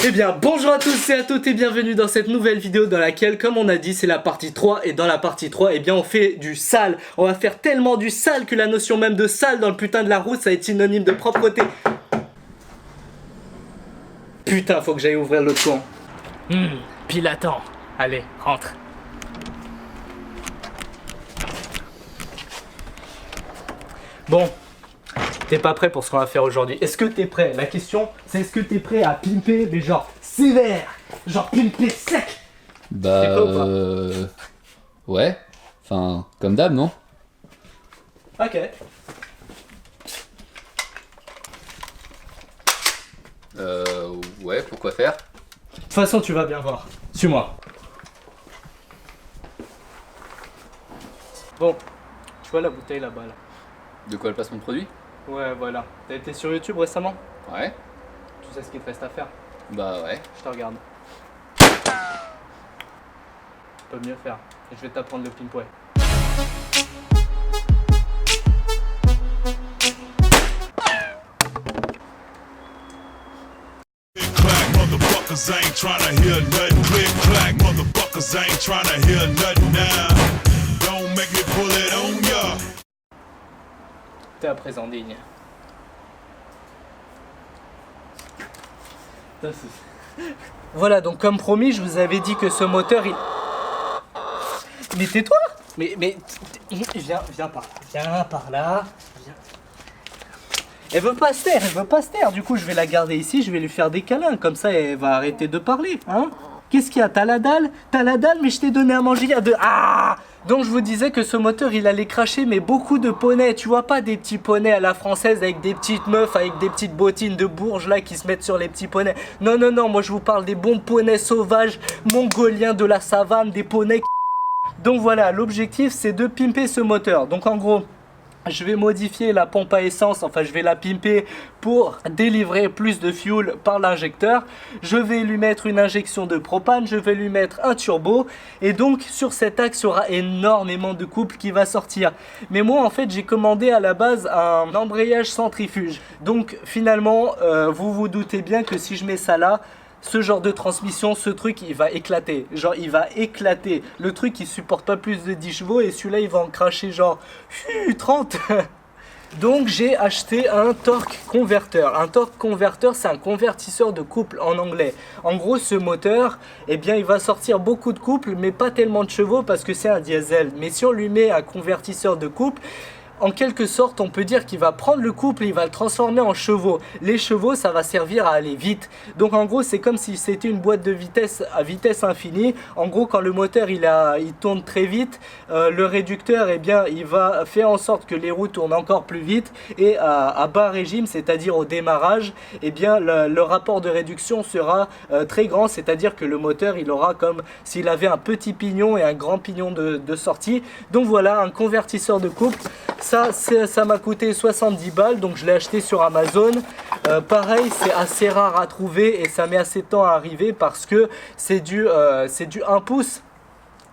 Eh bien bonjour à tous et à toutes et bienvenue dans cette nouvelle vidéo dans laquelle, comme on a dit, c'est la partie 3. Et dans la partie 3, eh bien on fait du sale. On va faire tellement du sale que la notion même de sale dans le putain de la route, ça va être synonyme de propreté. Putain, faut que j'aille ouvrir l'autre coin. Pile attend. Allez, rentre. Bon, t'es pas prêt pour ce qu'on va faire aujourd'hui. Est-ce que t'es prêt? La question, c'est est-ce que t'es prêt à pimper, mais genre sévère, genre pimper sec? Bah, T'es prêt ou pas? ouais. Enfin, comme d'hab, non? Ok. Ouais, pourquoi faire? De toute façon, tu vas bien voir. Suis-moi. Bon, tu vois la bouteille là-bas là. De quoi le placement de produit? Ouais, voilà. T'as été sur YouTube récemment? Ouais. Tu sais ce qu'il te reste à faire? Bah ouais. Je te regarde. Tu peux mieux faire. Et je vais t'apprendre le pimpouet. Clack, motherfuckers ain't tryna hear nothing. Click clack, motherfuckers ain't tryna hear nothing now. Don't make me pull it on ya. T'es à présent digne. Voilà, donc comme promis, je vous avais dit que ce moteur, il... Mais tais-toi! Mais, viens par là, viens par là, viens. Elle veut pas se taire, elle veut pas se taire. Du coup, je vais la garder ici, je vais lui faire des câlins. Comme ça, elle va arrêter de parler, hein? Qu'est-ce qu'il y a? T'as la dalle? T'as la dalle, mais je t'ai donné à manger il y a deux... Ah! Donc je vous disais que ce moteur, il allait cracher, mais beaucoup de poneys. Tu vois pas des petits poneys à la française avec des petites meufs, avec des petites bottines de Bourges là qui se mettent sur les petits poneys. Non, non, non, moi je vous parle des bons poneys sauvages, mongoliens de la savane, des poneys... Donc voilà, l'objectif c'est de pimper ce moteur. Donc en gros... je vais modifier la pompe à essence, enfin je vais la pimper pour délivrer plus de fuel par l'injecteur. Je vais lui mettre une injection de propane, je vais lui mettre un turbo. Et donc sur cet axe, il y aura énormément de couple qui va sortir. Mais moi en fait j'ai commandé à la base un embrayage centrifuge. Donc finalement, vous vous doutez bien que si je mets ça là, ce genre de transmission, ce truc il va éclater, genre il va éclater. Le truc il supporte pas plus de 10 chevaux et celui-là il va en cracher genre 30. Donc j'ai acheté un torque converteur. Un torque converteur, c'est un convertisseur de couple en anglais. En gros ce moteur, eh bien il va sortir beaucoup de couple mais pas tellement de chevaux parce que c'est un diesel. Mais si on lui met un convertisseur de couple, en quelque sorte, on peut dire qu'il va prendre le couple et il va le transformer en chevaux. Les chevaux, ça va servir à aller vite. Donc en gros, c'est comme si c'était une boîte de vitesse à vitesse infinie. En gros, quand le moteur il tourne très vite, le réducteur, eh bien, il va faire en sorte que les roues tournent encore plus vite. Et à bas régime, c'est-à-dire au démarrage, eh bien, le rapport de réduction sera très grand. C'est-à-dire que le moteur, il aura comme s'il avait un petit pignon et un grand pignon de sortie. Donc voilà, un convertisseur de couple. Ça m'a coûté 70 balles, donc je l'ai acheté sur Amazon. Pareil, c'est assez rare à trouver et ça met assez de temps à arriver parce que c'est du 1 pouce.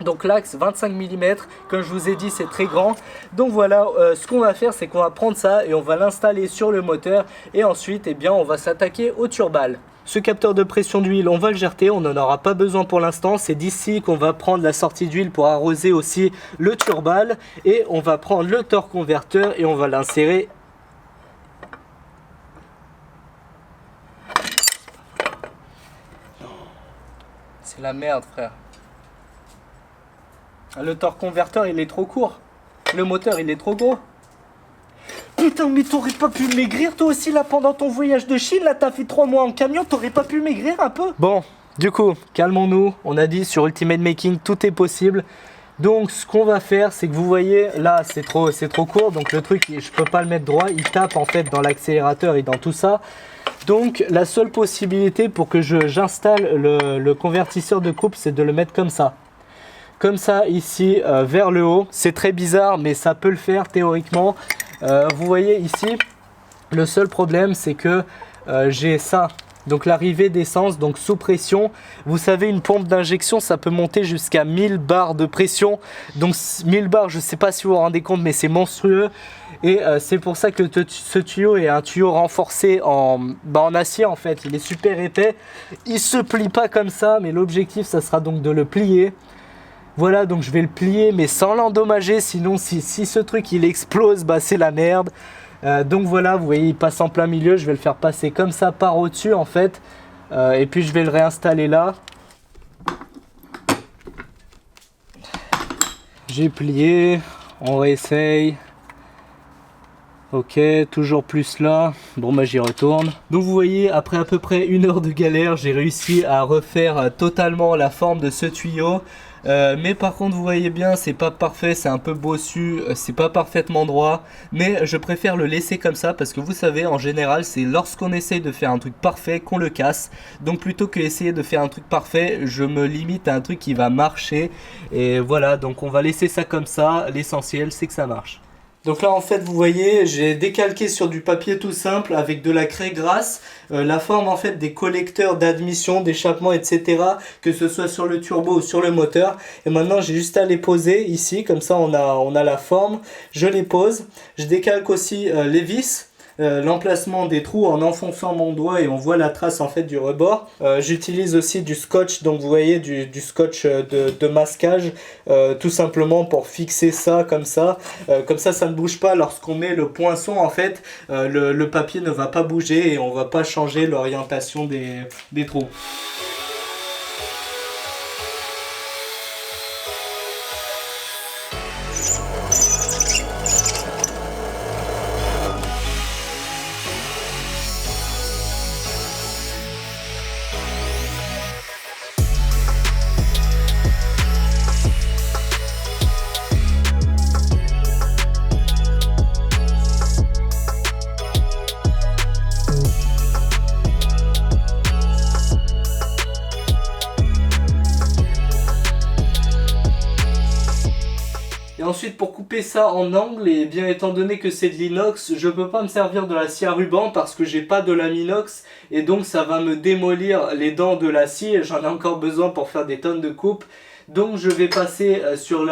Donc l'axe 25 mm, comme je vous ai dit, c'est très grand. Donc voilà, ce qu'on va faire, c'est qu'on va prendre ça et on va l'installer sur le moteur. Et ensuite, eh bien, on va s'attaquer au turbal. Ce capteur de pression d'huile, on va le jeter, on n'en aura pas besoin pour l'instant. C'est d'ici qu'on va prendre la sortie d'huile pour arroser aussi le turbal. Et on va prendre le torque converteur et on va l'insérer. C'est la merde, frère. Le torque converteur, il est trop court. Le moteur, il est trop gros. Putain, mais t'aurais pas pu maigrir toi aussi là pendant ton voyage de Chine? Là, t'as fait 3 mois en camion, t'aurais pas pu maigrir un peu? Bon, du coup, calmons-nous. On a dit sur Ultimate Making, tout est possible. Donc, ce qu'on va faire, c'est que vous voyez, là, c'est trop court. Donc, le truc, je peux pas le mettre droit. Il tape en fait dans l'accélérateur et dans tout ça. Donc, la seule possibilité pour que j'installe le convertisseur de couple, c'est de le mettre comme ça. Comme ça, ici, vers le haut. C'est très bizarre, mais ça peut le faire théoriquement. Vous voyez ici, le seul problème c'est que j'ai ça, donc l'arrivée d'essence, donc sous pression. Vous savez, une pompe d'injection ça peut monter jusqu'à 1000 bars de pression. Donc 1000 bars, je ne sais pas si vous vous rendez compte, mais c'est monstrueux. Et c'est pour ça que ce tuyau est un tuyau renforcé en acier en fait. Il est super épais. Il se plie pas comme ça, mais l'objectif ça sera donc de le plier. Voilà, donc je vais le plier mais sans l'endommager. Sinon si ce truc il explose, bah c'est la merde. Donc voilà, vous voyez il passe en plein milieu. Je vais le faire passer comme ça par au-dessus en fait. Et puis je vais le réinstaller là. J'ai plié, on réessaye. Ok, toujours plus là. Bon bah j'y retourne. Donc vous voyez, après à peu près 1 heure de galère, j'ai réussi à refaire totalement la forme de ce tuyau. Mais par contre vous voyez bien, c'est pas parfait, c'est un peu bossu, c'est pas parfaitement droit. Mais je préfère le laisser comme ça parce que vous savez, en général, c'est lorsqu'on essaye de faire un truc parfait qu'on le casse. Donc plutôt que essayer de faire un truc parfait, je me limite à un truc qui va marcher. Et voilà, donc on va laisser ça comme ça. L'essentiel c'est que ça marche. Donc là en fait vous voyez j'ai décalqué sur du papier tout simple avec de la craie grasse la forme en fait des collecteurs d'admission, d'échappement etc. Que ce soit sur le turbo ou sur le moteur. Et maintenant j'ai juste à les poser ici comme ça on a la forme. Je les pose, je décalque aussi les vis. L'emplacement des trous en enfonçant mon doigt et on voit la trace en fait du rebord. J'utilise aussi du scotch, donc vous voyez du scotch de masquage tout simplement pour fixer ça comme ça ça ne bouge pas lorsqu'on met le poinçon en fait. Le papier ne va pas bouger et on va pas changer l'orientation des trous. Ensuite pour couper ça en angle, et bien étant donné que c'est de l'inox, je peux pas me servir de la scie à ruban parce que j'ai pas de lame inox et donc ça va me démolir les dents de la scie et j'en ai encore besoin pour faire des tonnes de coupes. Donc je vais passer sur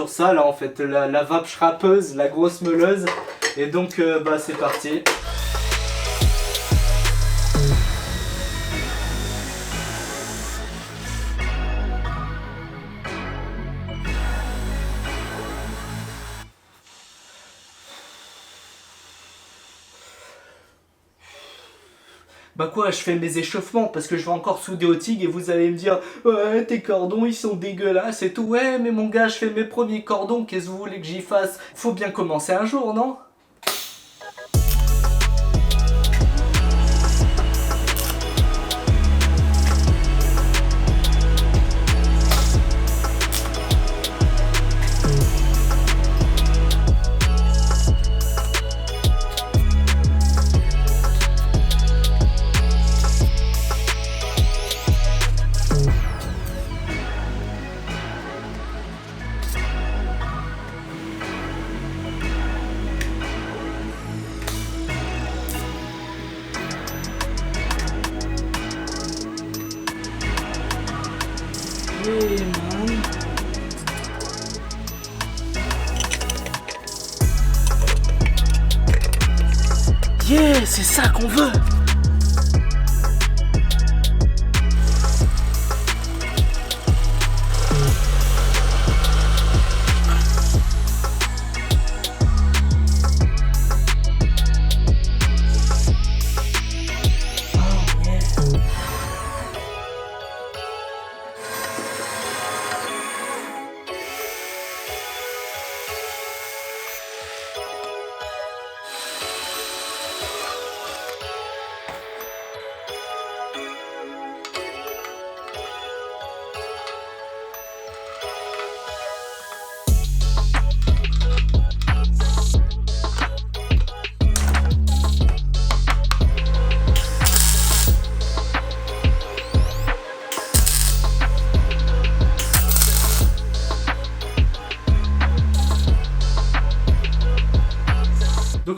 ça là en fait, la vape schrappeuse, la grosse meuleuse, et donc bah c'est parti. Bah quoi, je fais mes échauffements parce que je vais encore souder au TIG et vous allez me dire ouais tes cordons ils sont dégueulasses et tout. Ouais mais mon gars je fais mes premiers cordons, qu'est-ce que vous voulez que j'y fasse? Faut bien commencer un jour, non? Yeah, c'est ça qu'on veut.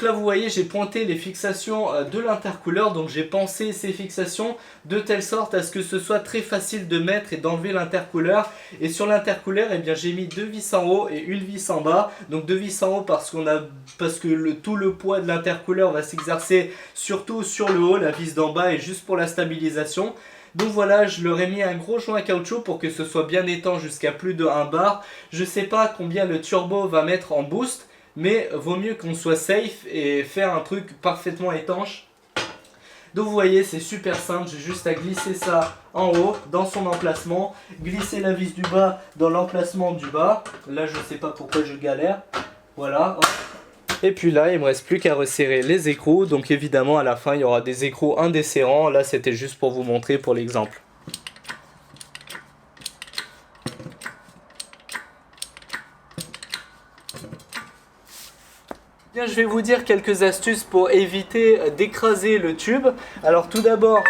Donc là vous voyez j'ai pointé les fixations de l'intercooleur, donc j'ai pensé ces fixations de telle sorte à ce que ce soit très facile de mettre et d'enlever l'intercooleur. Et sur l'intercooleur eh bien j'ai mis 2 vis en haut et une vis en bas. Donc 2 vis en haut parce que tout le poids de l'intercooleur va s'exercer surtout sur le haut, la vis d'en bas est juste pour la stabilisation. Donc voilà, je leur ai mis un gros joint caoutchouc pour que ce soit bien étanche jusqu'à plus de 1 bar. Je sais pas combien le turbo va mettre en boost, mais vaut mieux qu'on soit safe et faire un truc parfaitement étanche. Donc vous voyez c'est super simple, j'ai juste à glisser ça en haut dans son emplacement, glisser la vis du bas dans l'emplacement du bas. Là je sais pas pourquoi je galère, voilà. Et puis là il me reste plus qu'à resserrer les écrous, donc évidemment à la fin il y aura des écrous indesserrants, là c'était juste pour vous montrer pour l'exemple. Bien, je vais vous dire quelques astuces pour éviter d'écraser le tube. Alors tout d'abord,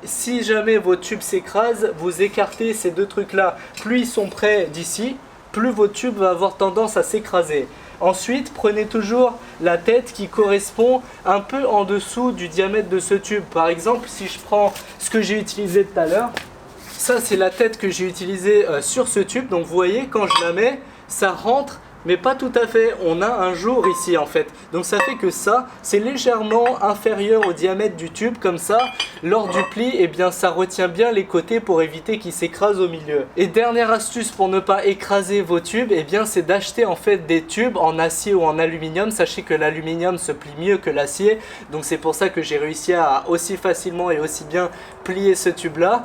si jamais votre tube s'écrase, vous écartez ces deux trucs là. Plus ils sont près d'ici, plus votre tube va avoir tendance à s'écraser. Ensuite, prenez toujours la tête qui correspond un peu en dessous du diamètre de ce tube. Par exemple, si je prends ce que j'ai utilisé tout à l'heure, ça c'est la tête que j'ai utilisée sur ce tube. Donc vous voyez, quand je la mets, ça rentre. Mais pas tout à fait, on a un jour ici en fait. Donc ça fait que ça, c'est légèrement inférieur au diamètre du tube. Comme ça, lors du pli, eh bien, ça retient bien les côtés pour éviter qu'ils s'écrasent au milieu. Et dernière astuce pour ne pas écraser vos tubes, eh bien, c'est d'acheter en fait des tubes en acier ou en aluminium. Sachez que l'aluminium se plie mieux que l'acier. Donc c'est pour ça que j'ai réussi à aussi facilement et aussi bien plier ce tube là.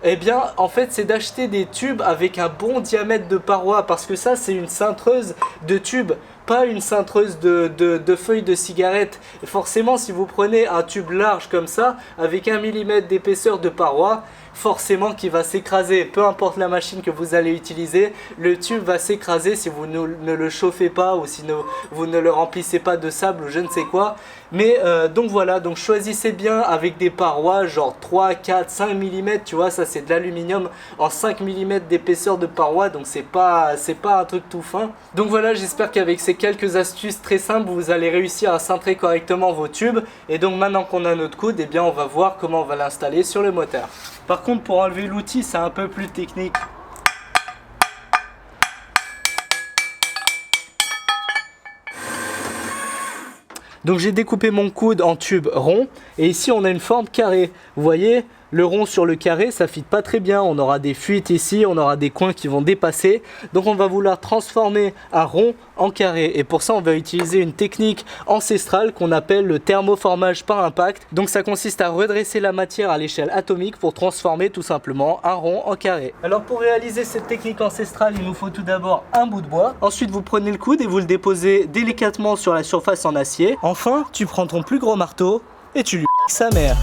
Eh bien, en fait, c'est d'acheter des tubes avec un bon diamètre de paroi. Parce que ça, c'est une cintreuse de tubes, pas une cintreuse de feuilles de cigarette. Et forcément, si vous prenez un tube large comme ça, avec 1 mm d'épaisseur de paroi, forcément qu'il va s'écraser. Peu importe la machine que vous allez utiliser, le tube va s'écraser si vous ne le chauffez pas ou si vous ne le remplissez pas de sable ou je ne sais quoi. Mais donc voilà, donc choisissez bien avec des parois genre 3, 4, 5 mm, tu vois, ça c'est de l'aluminium en 5 mm d'épaisseur de paroi, donc c'est pas un truc tout fin. Donc voilà, j'espère qu'avec ces quelques astuces très simples, vous allez réussir à cintrer correctement vos tubes. Et donc maintenant qu'on a notre coude, eh bien on va voir comment on va l'installer sur le moteur. Par contre, pour enlever l'outil, c'est un peu plus technique. Donc j'ai découpé mon coude en tube rond et ici on a une forme carrée. Vous voyez, le rond sur le carré, ça ne fit pas très bien. On aura des fuites ici, on aura des coins qui vont dépasser. Donc on va vouloir transformer un rond en carré. Et pour ça, on va utiliser une technique ancestrale qu'on appelle le thermoformage par impact. Donc ça consiste à redresser la matière à l'échelle atomique pour transformer tout simplement un rond en carré. Alors pour réaliser cette technique ancestrale, il nous faut tout d'abord un bout de bois. Ensuite, vous prenez le coude et vous le déposez délicatement sur la surface en acier. Enfin, tu prends ton plus gros marteau et tu lui piques sa mère.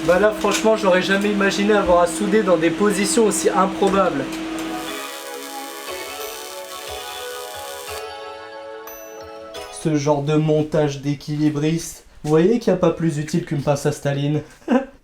Bah là franchement j'aurais jamais imaginé avoir à souder dans des positions aussi improbables. Ce genre de montage d'équilibriste. Vous voyez qu'il n'y a pas plus utile qu'une pince à Staline.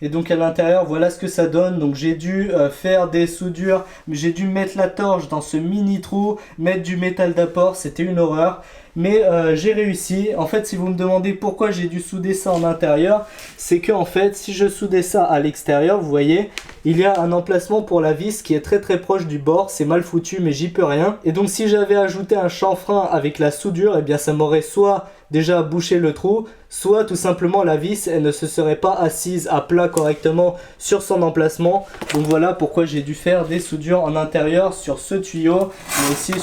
Et donc à l'intérieur, voilà ce que ça donne. Donc j'ai dû faire des soudures, mais j'ai dû mettre la torche dans ce mini trou, mettre du métal d'apport, c'était une horreur. mais j'ai réussi. En fait, si vous me demandez pourquoi j'ai dû souder ça en intérieur, c'est que en fait, si je soudais ça à l'extérieur, vous voyez, il y a un emplacement pour la vis qui est très très proche du bord. C'est mal foutu, mais j'y peux rien. Et donc, si j'avais ajouté un chanfrein avec la soudure, eh bien, ça m'aurait soit déjà bouché le trou, soit tout simplement la vis, elle ne se serait pas assise à plat correctement sur son emplacement. Donc voilà pourquoi j'ai dû faire des soudures en intérieur sur ce tuyau, mais aussi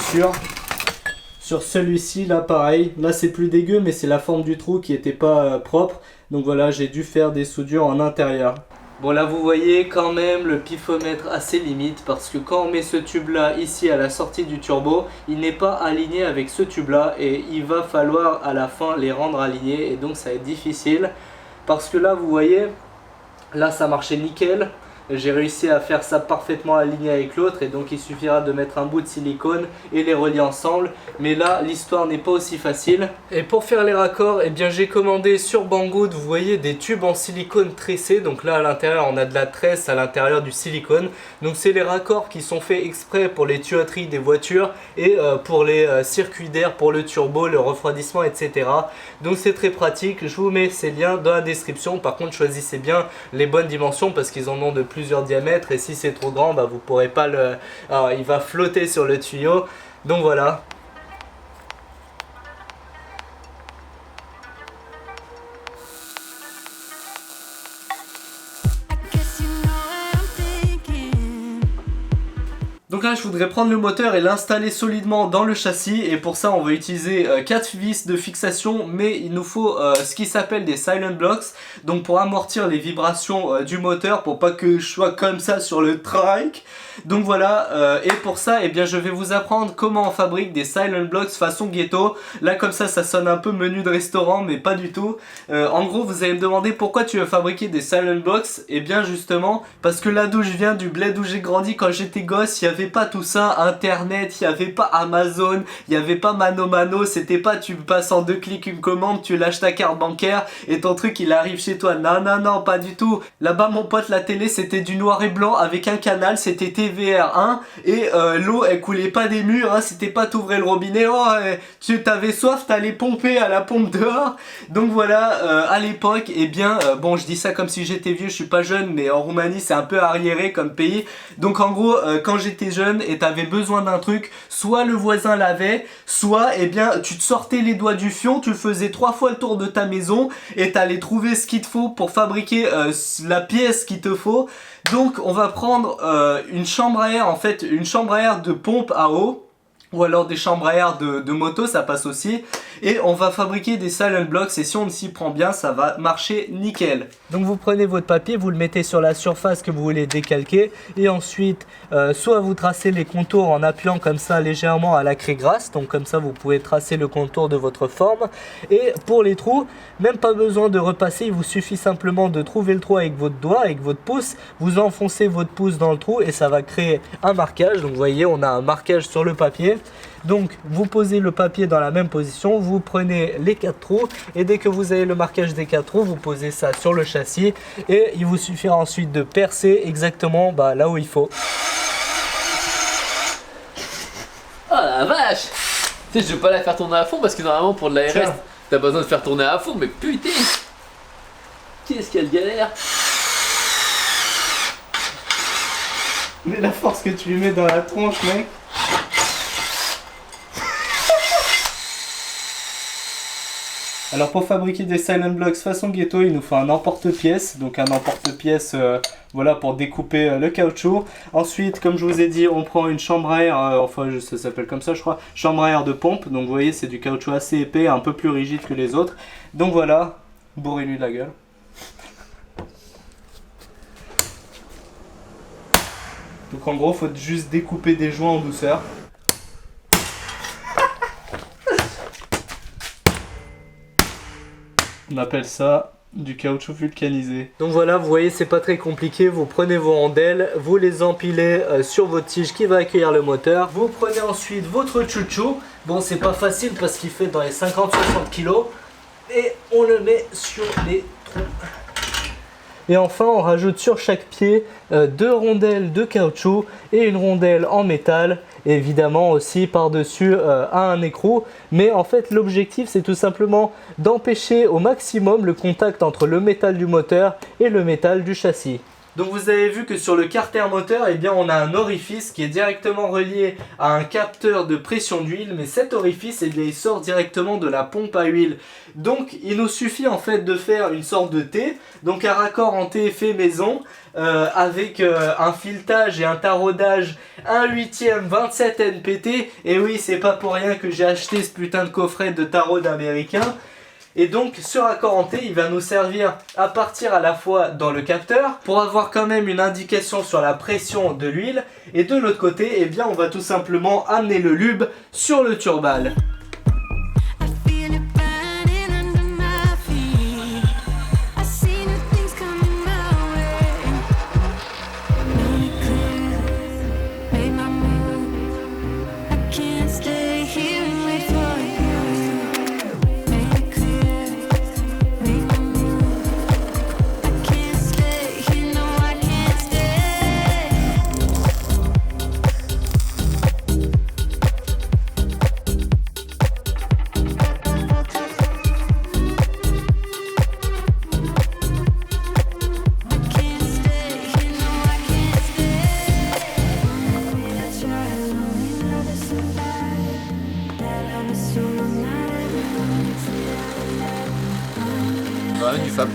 sur celui-ci là pareil. Là c'est plus dégueu, mais c'est la forme du trou qui n'était pas propre. Donc voilà, j'ai dû faire des soudures en intérieur. Bon là vous voyez quand même le pifomètre à ses limites, parce que quand on met ce tube là ici à la sortie du turbo, il n'est pas aligné avec ce tube là et il va falloir à la fin les rendre alignés, et donc ça va être difficile parce que là vous voyez, là ça marchait nickel. J'ai réussi à faire ça parfaitement aligné avec l'autre, et donc il suffira de mettre un bout de silicone et les relier ensemble. Mais là l'histoire n'est pas aussi facile. Et pour faire les raccords, eh bien j'ai commandé sur Banggood, vous voyez, des tubes en silicone tressés. Donc là à l'intérieur on a de la tresse, à l'intérieur du silicone. Donc c'est les raccords qui sont faits exprès pour les tuyauteries des voitures et pour les circuits d'air pour le turbo, le refroidissement, etc. Donc c'est très pratique. Je vous mets ces liens dans la description. Par contre choisissez bien les bonnes dimensions parce qu'ils en ont de plusieurs diamètres, et si c'est trop grand, bah, vous pourrez pas le... Alors, il va flotter sur le tuyau. Donc voilà. Donc là je voudrais prendre le moteur et l'installer solidement dans le châssis, et pour ça on va utiliser 4 vis de fixation, mais il nous faut ce qui s'appelle des silent blocks, donc pour amortir les vibrations du moteur, pour pas que je sois comme ça sur le trike. Donc voilà, et pour ça eh bien je vais vous apprendre comment on fabrique des silent blocks façon ghetto. Là comme ça sonne un peu menu de restaurant, mais pas du tout. En gros vous allez me demander pourquoi tu veux fabriquer des silent blocks. Et bien justement parce que là d'où je viens, du bled où j'ai grandi quand j'étais gosse, il y avait pas tout ça, internet, il y avait pas Amazon, il y avait pas Mano Mano, c'était pas tu passes en 2 clics une commande, tu lâches ta carte bancaire et ton truc il arrive chez toi. Non non non, pas du tout. Là-bas mon pote, la télé c'était du noir et blanc avec un canal, c'était TVR1, et l'eau elle coulait pas des murs, hein, c'était pas t'ouvrais le robinet, oh, tu t'avais soif, t'allais pomper à la pompe dehors. Donc voilà, à l'époque, et bien bon je dis ça comme si j'étais vieux, je suis pas jeune, mais en Roumanie c'est un peu arriéré comme pays. Donc en gros quand j'étais jeune et t'avais besoin d'un truc, soit le voisin l'avait, soit eh bien tu te sortais les doigts du fion, tu faisais 3 fois le tour de ta maison et t'allais trouver ce qu'il te faut pour fabriquer la pièce qu'il te faut. Donc on va prendre une chambre à air, en fait une chambre à air de pompe à eau, ou alors des chambres à air de moto, ça passe aussi. Et on va fabriquer des silent blocks, et si on s'y prend bien, ça va marcher nickel. Donc vous prenez votre papier, vous le mettez sur la surface que vous voulez décalquer, et ensuite soit vous tracez les contours en appuyant comme ça légèrement à la craie grasse, donc comme ça vous pouvez tracer le contour de votre forme. Et pour les trous, même pas besoin de repasser, il vous suffit simplement de trouver le trou avec votre doigt, avec votre pouce, vous enfoncez votre pouce dans le trou et ça va créer un marquage. Donc vous voyez, on a un marquage sur le papier. Donc vous posez le papier dans la même position, vous prenez les 4 trous, et dès que vous avez le marquage des 4 trous, vous posez ça sur le châssis, et il vous suffira ensuite de percer exactement là où il faut. Oh la vache! Tu sais, je veux pas la faire tourner à fond parce que normalement pour de la RS, t'as besoin de faire tourner à fond, mais putain! Qu'est-ce qu'elle galère! Mais la force que tu lui mets dans la tronche, mec! Alors pour fabriquer des silent blocks façon ghetto, il nous faut un emporte-pièce, donc un emporte-pièce voilà, pour découper le caoutchouc. Ensuite, comme je vous ai dit, on prend une chambre à air, enfin ça s'appelle comme ça je crois, chambre à air de pompe. Donc vous voyez, c'est du caoutchouc assez épais, un peu plus rigide que les autres. Donc voilà, bourrez-lui la gueule. Donc en gros, faut juste découper des joints en douceur. On appelle ça du caoutchouc vulcanisé. Donc voilà, vous voyez, c'est pas très compliqué. Vous prenez vos rondelles, vous les empilez sur votre tige qui va accueillir le moteur. Vous prenez ensuite votre chouchou. Bon, c'est pas facile parce qu'il fait dans les 50-60 kg. Et on le met sur les trous. Et enfin, on rajoute sur chaque pied 2 rondelles de caoutchouc et une rondelle en métal. et évidemment aussi par-dessus un écrou. Mais en fait l'objectif c'est tout simplement d'empêcher au maximum le contact entre le métal du moteur et le métal du châssis. Donc vous avez vu que sur le carter moteur, eh bien, on a un orifice qui est directement relié à un capteur de pression d'huile, mais cet orifice, eh bien, il sort directement de la pompe à huile. Donc il nous suffit en fait de faire une sorte de T, donc un raccord en T fait maison, avec un filetage et un taraudage 1/8 27 NPT, et oui c'est pas pour rien que j'ai acheté ce putain de coffret de taraude américain. Et donc ce raccord en T il va nous servir à partir à la fois dans le capteur pour avoir quand même une indication sur la pression de l'huile, et de l'autre côté eh bien on va tout simplement amener le lube sur le turbal. Du Fab.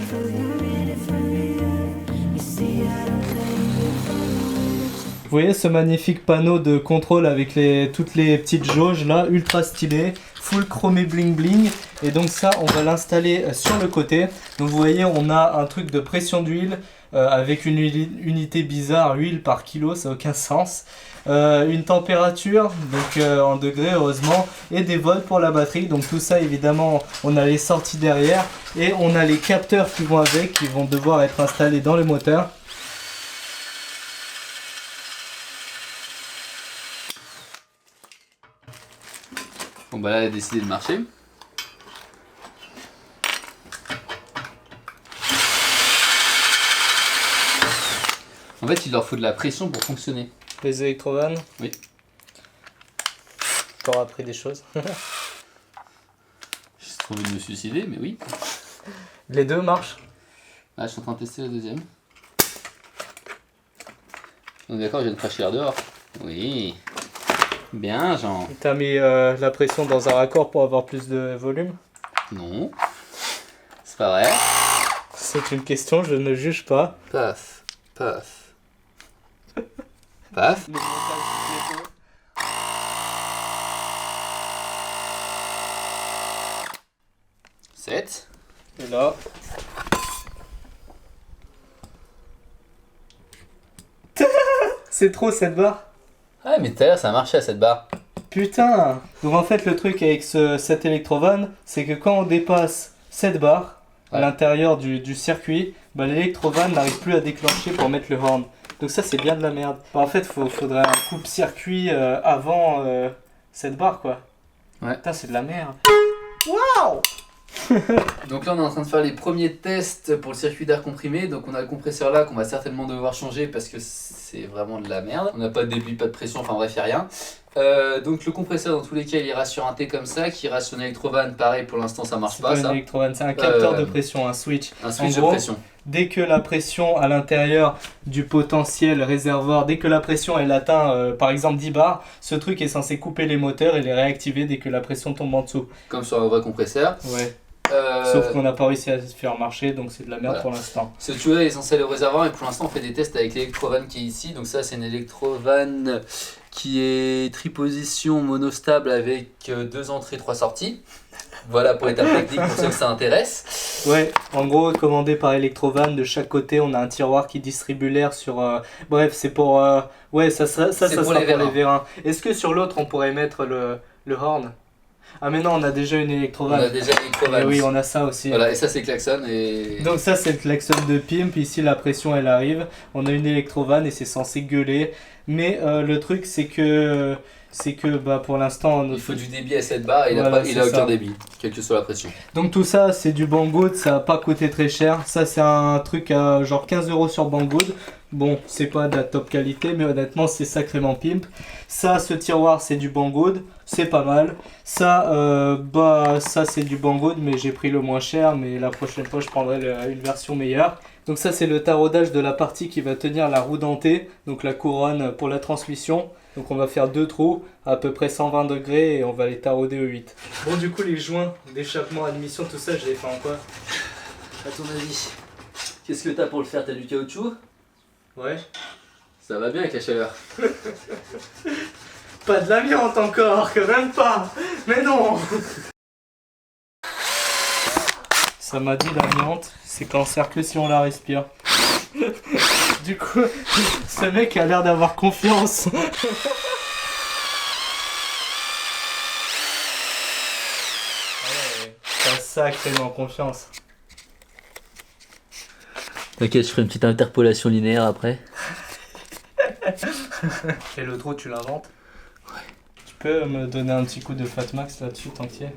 Vous voyez ce magnifique panneau de contrôle avec toutes les petites jauges là, ultra stylé, full chromé bling bling. Et donc ça on va l'installer sur le côté. Donc vous voyez on a un truc de pression d'huile avec une unité bizarre, huile par kilo, ça n'a aucun sens. Une température, donc en degrés heureusement, et des volts pour la batterie. Donc tout ça évidemment on a les sorties derrière et on a les capteurs qui vont avec, qui vont devoir être installés dans le moteur. Bon bah là elle a décidé de marcher. En fait il leur faut de la pression pour fonctionner. Les électrovannes. Oui. T'auras appris des choses. J'ai trop envie de me suicider, mais oui. Les deux marchent. Là je suis en train de tester la deuxième. On est d'accord, je viens de cracher l'air dehors. Oui. Bien Jean. T'as mis la pression dans un raccord pour avoir plus de volume? Non. C'est pas vrai. C'est une question, je ne juge pas. Paf. Paf. Paf. 7. Et là. C'est trop cette barre. Ah mais tout à l'heure ça a marché à cette barre. Putain. Donc en fait le truc avec cet électrovan, c'est que quand on dépasse cette barre à l'intérieur du circuit, bah, l'électrovan n'arrive plus à déclencher pour mettre le horn. Donc ça c'est bien de la merde. Bah, en fait faudrait un coupe-circuit avant cette barre quoi. Ouais. Putain c'est de la merde. Waouh. Donc là on est en train de faire les premiers tests pour le circuit d'air comprimé. Donc on a le compresseur là qu'on va certainement devoir changer parce que c'est vraiment de la merde. On n'a pas de débit, pas de pression, enfin bref, il n'y a rien. Donc le compresseur dans tous les cas il ira sur un T comme ça, qui ira sur un électrovan, pareil pour l'instant ça marche pas ça. Électrovan, c'est un capteur de pression, un switch. Un switch en gros, de pression. Dès que la pression à l'intérieur du potentiel réservoir, dès que la pression elle atteint par exemple 10 bars, ce truc est censé couper les moteurs et les réactiver dès que la pression tombe en dessous. Comme sur un vrai compresseur. Ouais. Sauf qu'on n'a pas réussi à se faire marcher, donc c'est de la merde pour l'instant. Ce tuyau est censé aller au réservoir et pour l'instant on fait des tests avec l'électrovan qui est ici. Donc ça c'est une électrovan qui est triposition monostable avec 2 entrées 3 sorties. Voilà pour l'étape technique pour ceux que ça intéresse. Ouais, en gros commandé par Electrovan, de chaque côté on a un tiroir qui distribue l'air sur... Bref, c'est pour... Ouais, ça sera pour les vérins. Est-ce que sur l'autre on pourrait mettre le horn? Ah mais non, on a déjà une Electrovan. On a déjà une Electrovan. Oui, on a ça aussi. Voilà, et ça c'est klaxon et... Donc ça c'est le klaxon de Pimp, ici la pression elle arrive. On a une Electrovan et c'est censé gueuler. Mais le truc c'est que bah, pour l'instant... Il faut du débit à cette barre et il a aucun débit, quelle que soit la pression. Donc tout ça c'est du Banggood, ça n'a pas coûté très cher. Ça c'est un truc à genre 15 € sur Banggood. Bon, c'est pas de la top qualité, mais honnêtement, c'est sacrément pimp. Ça, ce tiroir, c'est du Banggood, c'est pas mal. Ça, ça c'est du Banggood, mais j'ai pris le moins cher, mais la prochaine fois, je prendrai une version meilleure. Donc ça, c'est le taraudage de la partie qui va tenir la roue dentée, donc la couronne pour la transmission. Donc on va faire 2 trous à peu près 120 degrés et on va les tarauder au 8. Bon, du coup, les joints d'échappement, admission, tout ça, je les fais en quoi? À ton avis, qu'est-ce que t'as pour le faire? T'as du caoutchouc? Ouais. Ça va bien avec la chaleur. Pas de l'amiante encore, quand même pas. Mais non. Ça m'a dit l'amiante, c'est cancer que si on la respire. Du coup, ce mec a l'air d'avoir confiance. T'as sacrément confiance. T'inquiète, je ferai une petite interpolation linéaire après. Et le trou, tu l'inventes? Ouais. Tu peux me donner un petit coup de Fatmax là-dessus, tant qu'il y est?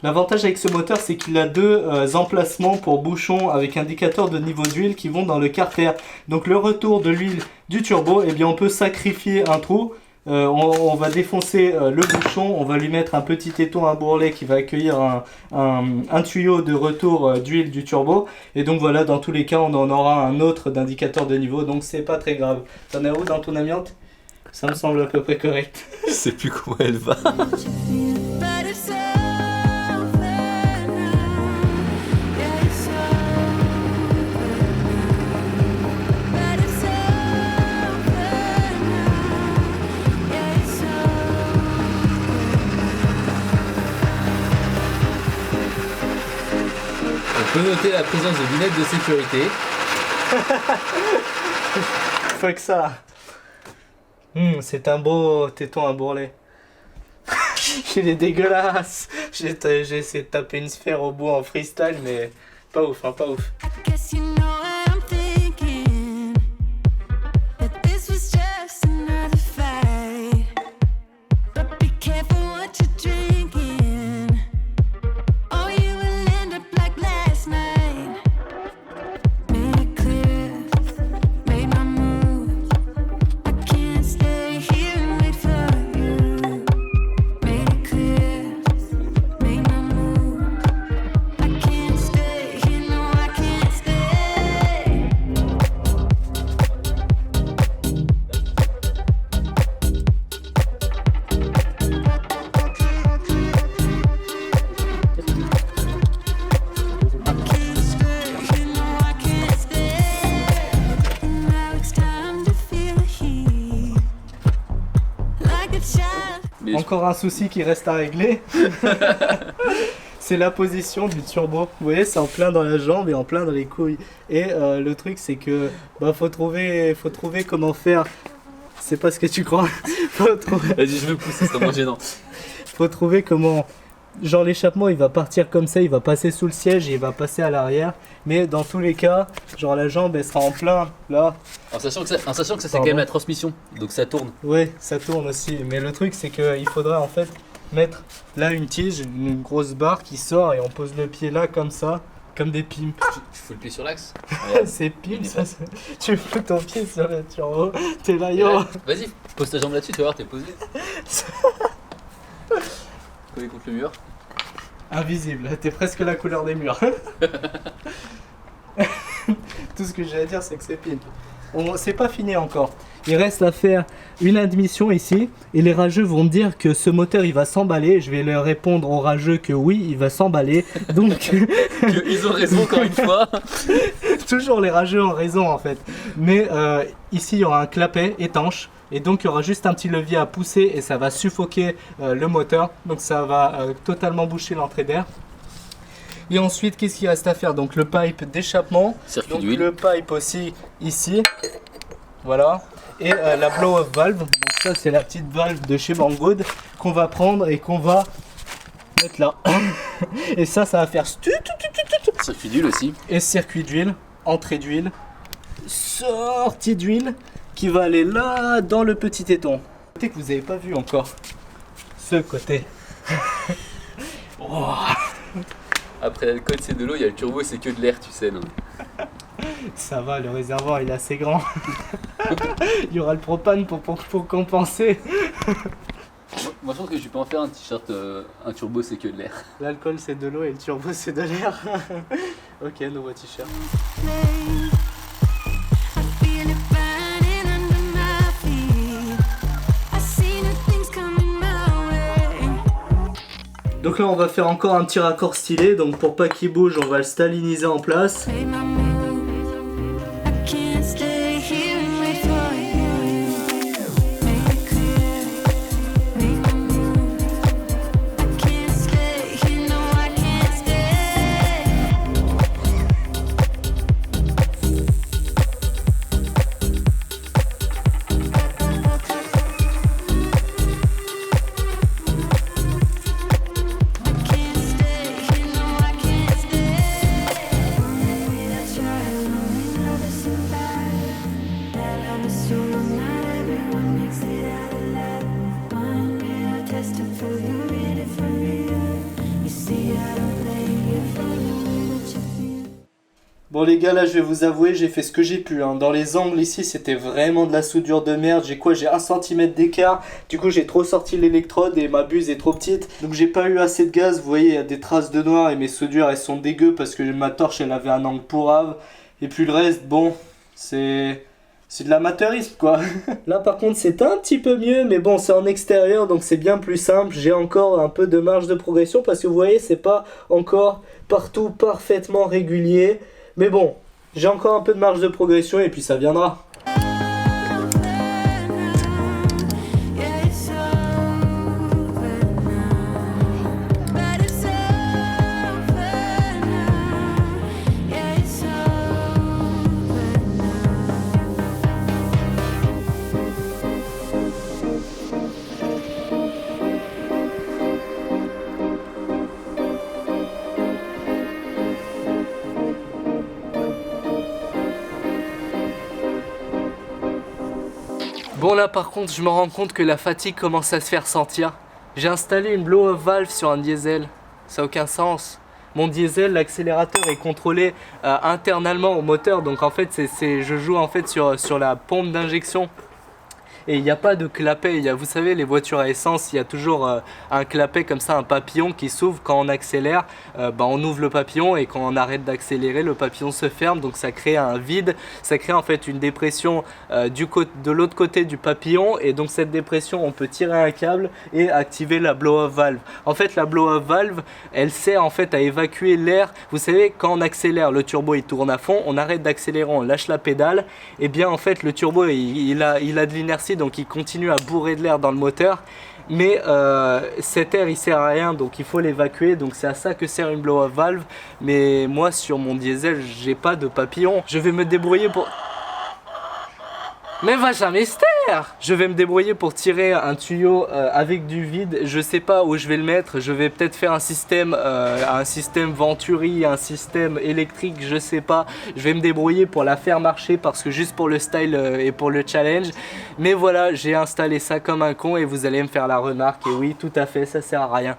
L'avantage avec ce moteur, c'est qu'il a 2 emplacements pour bouchons avec indicateur de niveau d'huile qui vont dans le carter. Donc le retour de l'huile du turbo, eh bien on peut sacrifier un trou. On va défoncer le bouchon, on va lui mettre un petit étau, un bourrelet qui va accueillir un tuyau de retour d'huile du turbo. Et donc voilà, dans tous les cas, on en aura un autre d'indicateur de niveau, donc c'est pas très grave. T'en as où dans ton amiante? Ça me semble à peu près correct. Je sais plus comment elle va. On peut noter la présence de lunettes de sécurité. Fuck ça. C'est un beau téton à bourrelet. Il est dégueulasse. J'ai essayé de taper une sphère au bout en freestyle, mais pas ouf, hein, pas ouf. Encore un souci qui reste à régler. C'est la position du turbo. Vous voyez, c'est en plein dans la jambe et en plein dans les couilles. Et le truc, c'est que faut trouver comment faire. C'est pas ce que tu crois. Vas-y, je me pousse, c'est vraiment gênant. Faut trouver comment. Genre l'échappement, il va partir comme ça, il va passer sous le siège et il va passer à l'arrière. Mais dans tous les cas, genre la jambe, elle sera en plein là. En sachant que ça c'est quand même la transmission, donc ça tourne. Ouais, ça tourne aussi. Mais le truc, c'est qu'il faudra en fait mettre là une tige, une grosse barre qui sort et on pose le pied là comme ça, comme des pimps. Tu fous le pied sur l'axe. C'est pimp ça. Tu fous ton pied sur le turbo. T'es là, yo. Vas-y, pose ta jambe là-dessus, tu vas voir, t'es posé. Collé contre le mur. Invisible, t'es presque la couleur des murs. Tout ce que j'ai à dire, c'est que c'est pimp. C'est pas fini encore. Il reste à faire une admission ici et les rageux vont me dire que ce moteur il va s'emballer. Je vais leur répondre aux rageux que oui, il va s'emballer. Donc ils ont raison encore une fois. Toujours les rageux ont raison en fait. Mais ici il y aura un clapet étanche et donc il y aura juste un petit levier à pousser et ça va suffoquer le moteur. Donc ça va totalement boucher l'entrée d'air. Et ensuite, qu'est-ce qu'il reste à faire? Donc le pipe d'échappement, donc le pipe aussi ici, voilà, et la blow-off valve. Donc ça c'est la petite valve de chez Banggood qu'on va prendre et qu'on va mettre là. Et ça va faire circuit d'huile aussi. Et circuit d'huile, entrée d'huile, sortie d'huile qui va aller là dans le petit téton. Côté que vous n'avez pas vu encore, ce côté. Oh. Après l'alcool c'est de l'eau, il y a le turbo c'est que de l'air, tu sais, non? Ça va, le réservoir il est assez grand. Il y aura le propane pour compenser. Moi je pense que tu peux en faire un t-shirt, un turbo c'est que de l'air. L'alcool c'est de l'eau et le turbo c'est de l'air. Ok, nouveau t-shirt. Donc là on va faire encore un petit raccord stylé, donc pour pas qu'il bouge on va le staliniser en place. Bon les gars, là je vais vous avouer, j'ai fait ce que j'ai pu, hein. Dans les angles ici c'était vraiment de la soudure de merde. J'ai 1 cm d'écart. Du coup j'ai trop sorti l'électrode et ma buse est trop petite. Donc j'ai pas eu assez de gaz. Vous voyez il y a des traces de noir et mes soudures elles sont dégueu parce que ma torche elle avait un angle pourrave. Et puis le reste, bon, c'est de l'amateurisme quoi. Là par contre c'est un petit peu mieux, mais bon c'est en extérieur donc c'est bien plus simple. J'ai encore un peu de marge de progression parce que vous voyez c'est pas encore partout parfaitement régulier. Mais bon, j'ai encore un peu de marge de progression et puis ça viendra. Bon là par contre je me rends compte que la fatigue commence à se faire sentir. J'ai installé une blow-off valve sur un diesel. Ça n'a aucun sens. Mon diesel, l'accélérateur est contrôlé internalement au moteur. Donc en fait je joue en fait sur la pompe d'injection. Et il n'y a pas de clapet. Vous savez les voitures à essence, il y a toujours un clapet comme ça, un papillon qui s'ouvre quand on accélère. On ouvre le papillon et quand on arrête d'accélérer, le papillon se ferme. Donc ça crée un vide, ça crée en fait une dépression de l'autre côté du papillon. Et donc cette dépression, on peut tirer un câble et activer la blow-off valve. En fait la blow-off valve, elle sert en fait à évacuer l'air. Vous savez quand on accélère, le turbo il tourne à fond, on arrête d'accélérer, on lâche la pédale. Et bien en fait le turbo il a de l'inertie. Donc il continue à bourrer de l'air dans le moteur, mais cet air il sert à rien, donc il faut l'évacuer. Donc c'est à ça que sert une blow-off valve. Mais moi sur mon diesel j'ai pas de papillon. Je vais me débrouiller pour... Mais vache un mystère! Je vais me débrouiller pour tirer un tuyau avec du vide. Je sais pas où je vais le mettre. Je vais peut-être faire un système Venturi, un système électrique, je sais pas. Je vais me débrouiller pour la faire marcher parce que juste pour le style et pour le challenge. Mais voilà, j'ai installé ça comme un con et vous allez me faire la remarque. Et oui, tout à fait, ça sert à rien.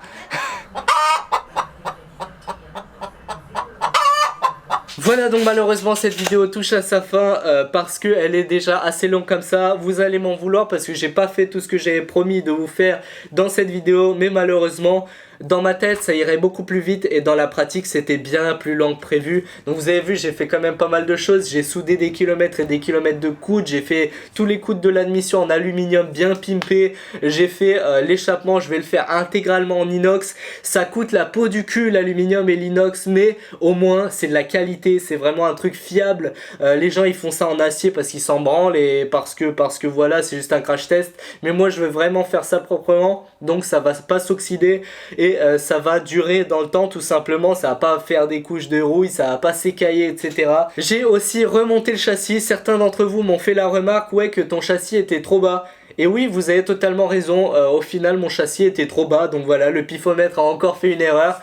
Voilà donc malheureusement cette vidéo touche à sa fin parce qu'elle est déjà assez longue comme ça. Vous allez m'en vouloir parce que j'ai pas fait tout ce que j'avais promis de vous faire dans cette vidéo. Mais malheureusement dans ma tête ça irait beaucoup plus vite et dans la pratique c'était bien plus lent que prévu. Donc vous avez vu j'ai fait quand même pas mal de choses. J'ai soudé des kilomètres et des kilomètres de coudes. J'ai fait tous les coudes de l'admission en aluminium bien pimpé. J'ai fait l'échappement, je vais le faire intégralement en inox. Ça coûte la peau du cul l'aluminium et l'inox, mais au moins c'est de la qualité, c'est vraiment un truc fiable. Les gens ils font ça en acier parce qu'ils s'en branlent et parce que voilà c'est juste un crash test. Mais moi je veux vraiment faire ça proprement, donc ça va pas s'oxyder et ça va durer dans le temps tout simplement. Ça va pas faire des couches de rouille, ça va pas s'écailler etc. J'ai aussi remonté le châssis. Certains d'entre vous m'ont fait la remarque ouais que ton châssis était trop bas. Et oui, vous avez totalement raison, au final mon châssis était trop bas, donc voilà, le pifomètre a encore fait une erreur.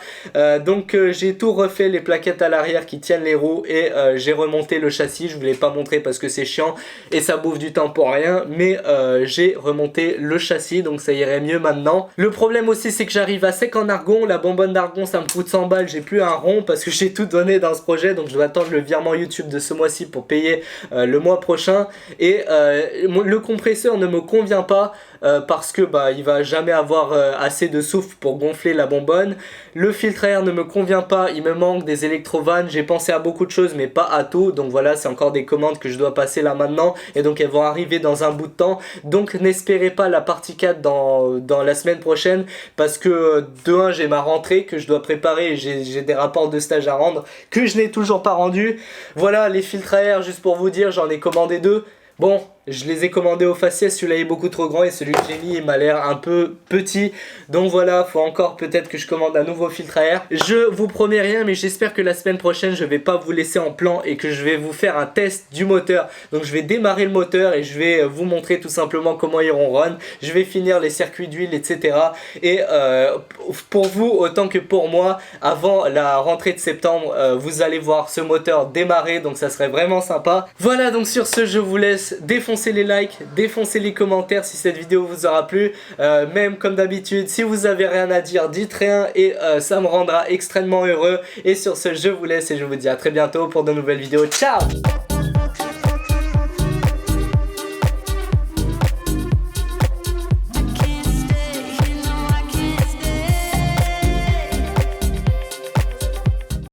Donc j'ai tout refait, les plaquettes à l'arrière qui tiennent les roues, et j'ai remonté le châssis. Je vous l'ai pas montré parce que c'est chiant et ça bouffe du temps pour rien, mais j'ai remonté le châssis, donc ça irait mieux maintenant. Le problème aussi, c'est que j'arrive à sec en argon. La bonbonne d'argon, ça me coûte 100 balles, j'ai plus un rond parce que j'ai tout donné dans ce projet, donc je dois attendre le virement YouTube de ce mois-ci pour payer le mois prochain. Et le compresseur ne me convient pas parce que il va jamais avoir assez de souffle pour gonfler la bonbonne. Le filtre à air ne me convient pas, il me manque des électrovannes. J'ai pensé à beaucoup de choses mais pas à tout, donc voilà, c'est encore des commandes que je dois passer là maintenant, et donc elles vont arriver dans un bout de temps. Donc n'espérez pas la partie 4 dans la semaine prochaine, parce que de 1 j'ai ma rentrée que je dois préparer, et j'ai des rapports de stage à rendre que je n'ai toujours pas rendu. Voilà, les filtres à air, juste pour vous dire, j'en ai commandé 2. Bon, je les ai commandés au faciès, celui-là est beaucoup trop grand et celui que j'ai mis il m'a l'air un peu petit. Donc voilà, faut encore peut-être que je commande un nouveau filtre à air. Je vous promets rien, mais j'espère que la semaine prochaine je vais pas vous laisser en plan et que je vais vous faire un test du moteur. Donc je vais démarrer le moteur et je vais vous montrer tout simplement comment il ronronne. Je vais finir les circuits d'huile, etc. Et pour vous autant que pour moi, avant la rentrée de septembre, vous allez voir ce moteur démarrer, donc ça serait vraiment sympa. Voilà, donc sur ce je vous laisse. Défoncez les likes, défoncez les commentaires si cette vidéo vous aura plu. Même comme d'habitude, si vous avez rien à dire, dites rien et ça me rendra extrêmement heureux. Et sur ce, je vous laisse et je vous dis à très bientôt pour de nouvelles vidéos. Ciao!